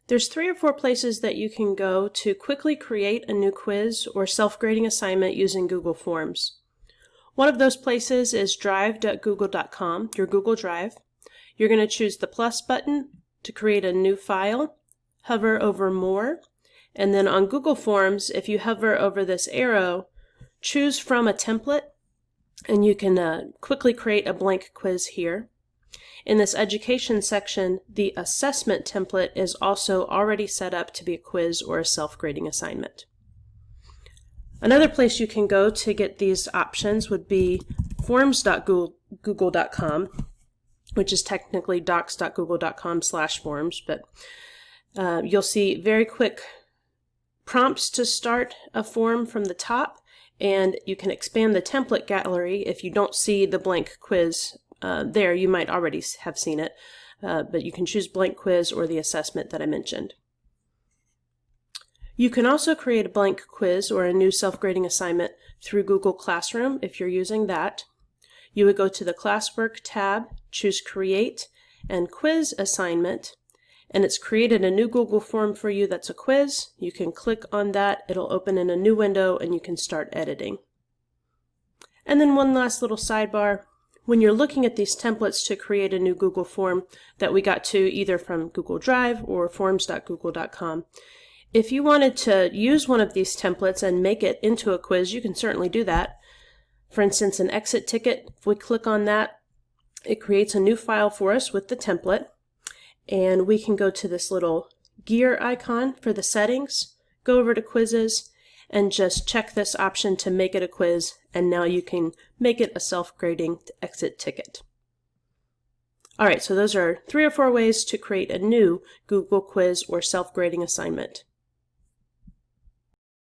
There's 3 or 4 places that you can go to quickly create a new quiz or self-grading assignment using Google Forms. One of those places is drive.google.com, your Google Drive. You're going to choose the plus button to create a new file, hover over More, and then on Google Forms, if you hover over this arrow, choose from a template, and you can quickly create a blank quiz here. In this education section, the assessment template is also already set up to be a quiz or a self-grading assignment. Another place you can go to get these options would be forms.google.com, which is technically docs.google.com/forms, but you'll see very quick prompts to start a form from the top, and you can expand the template gallery if you don't see the blank quiz there. You might already have seen it, but you can choose blank quiz or the assessment that I mentioned. You can also create a blank quiz or a new self-grading assignment through Google Classroom if you're using that. You would go to the Classwork tab, choose Create, and Quiz Assignment, and it's created a new Google form for you that's a quiz. You can click on that, it'll open in a new window, and you can start editing. And then one last little sidebar. When you're looking at these templates to create a new Google form that we got to either from Google Drive or forms.google.com, if you wanted to use one of these templates and make it into a quiz, you can certainly do that. For instance, an exit ticket, if we click on that, it creates a new file for us with the template, and we can go to this little gear icon for the settings, go over to quizzes, and just check this option to make it a quiz, and now you can make it a self-grading exit ticket. Alright, so those are 3 or 4 ways to create a new Google quiz or self-grading assignment.